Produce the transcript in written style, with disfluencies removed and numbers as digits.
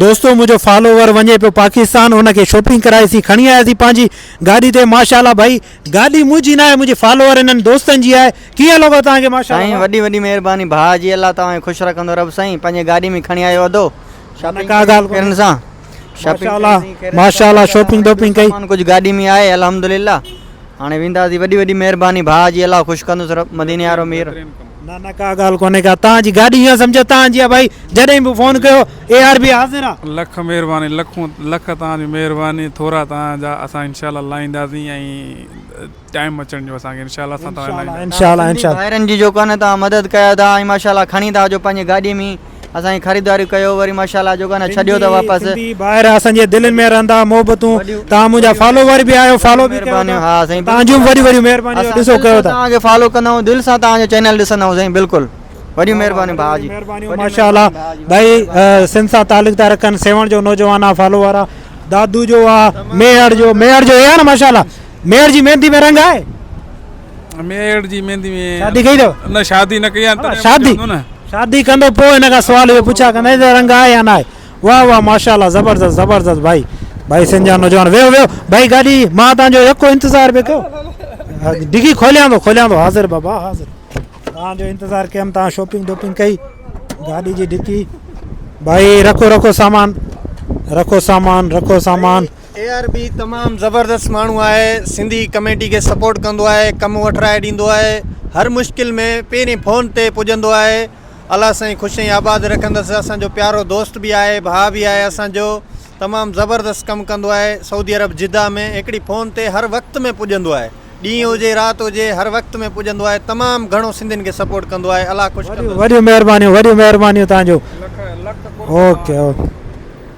दोस्तों मुझो फॉलोवर वने पे पाकिस्तान उनके शॉपिंग कराईसी खणी आयासीं पंहिंजी गाड़ी ते माशाल्लाह भाई गाड़ी मुंहिंजी न आहे मुंहिंजे फॉलोवर इन्हनि दोस्तनि जी आहे कीअं लॻो तव्हांखे साईं माशाल्लाह वॾी वॾी महिरबानी भाउ जी अल्लाह तव्हांखे ख़ुशि रखंदो रब साईं पंहिंजे गाॾी में खणी आयो वधो शॉपिंग का ॻाल्हि कोन्हे। करण सां माशाल्लाह शॉपिंग डॉपिंग कई कुझु गाॾी में आहे अल्हम्दुलिल्लाह हाणे वेंदासीं वॾी वॾी महिरबानी भाउ जी अल्लाह ख़ुशि कंदुसि रब मदीने वारो मीर न का ॻाल्हि कोन्हे का तव्हांजी गाॾी हीअं सम्झो तव्हांजी आहे भाई जॾहिं बि फ़ोन कयो ARB हाज़िर आहे लख महिरबानी लख तव्हांजी महिरबानी थोरा तव्हांजा असां इंशाल्लाह लाहींदासीं ऐं टाइम अचण जो असांखे इंशाल्लाह असां तव्हां इंशाल्लाह इंशाल्लाह ॿाहिरनि जी जो कोन्हे तव्हां मदद कयो था ऐं माशाल्लाह खणी था जो पंहिंजी गाॾी में असांजी ख़रीदारी कयो वरी माशाल्लाह जो कोन्हे छॾियो त वापसि सिंधी ॿाहिरि असांजे दिलनि में रहंदा मोहबतूं तव्हां मुंहिंजा फॉलोवर बि आहियो फॉलो बि कयो महिरबानी हा साईं तव्हांजूं वॾी वॾी महिरबानी ॾिसो कयो था तव्हांखे फॉलो कंदा आहियूं दिलि सां तव्हांजो चैनल ॾिसंदा आहियूं साईं बिल्कुलु वॾी महिरबानी भाउ जी माशाल्लाह भाई सिंध सां तालुक था रखनि सेवण जो नौजवान आहे फॉलोवर आहे दादू जो आहे मेहर जो हे आहे न माशाल्लाह मेहर जी मेहंदी में रंग आहे मेड़ जी मेहंदी में शादी कई अथव न शादी न कई आहे शादी शादी कंदो पोइ हिन खां सुवाल इहो पुछा कंदा त रंग आहे या न आहे वाह वाह माशाल्लाह ज़बरदस्त ज़बरदस्त भाई भाई सिंध जा नौजवान वेहो भाई गाॾी मां तव्हांजो यको इंतज़ारु पियो कयो डिगी खोलियां थो हाज़िर बाबा हाज़िर तव्हांजो इंतज़ारु कयमि तव्हां शॉपिंग वॉपिंग कई गाॾी जी डिकी भाई रखो सामान ARB तमामु ज़बरदस्त माण्हू आहे सिंधी कमेटी खे सपोर्ट कंदो आहे कमु वठराए ॾींदो आहे हर मुश्किल में पहिरीं फ़ोन ते पुॼंदो आहे अलाह साईं ख़ुशि ऐं आबाद रखंदसि असांजो प्यारो दोस्त बि आहे भाउ बि आहे असांजो तमामु ज़बरदस्त कमु कंदो आहे सऊदी अरब जिद्दा में हिकिड़ी फ़ोन ते हर वक़्त में पुॼंदो आहे ॾींहुं हुजे राति हुजे हर वक़्त में पुॼंदो आहे तमामु घणो सिंधियुनि खे सपोर्ट कंदो आहे अलाह ख़ुशि वॾियूं महिरबानियूं तव्हांजो ओके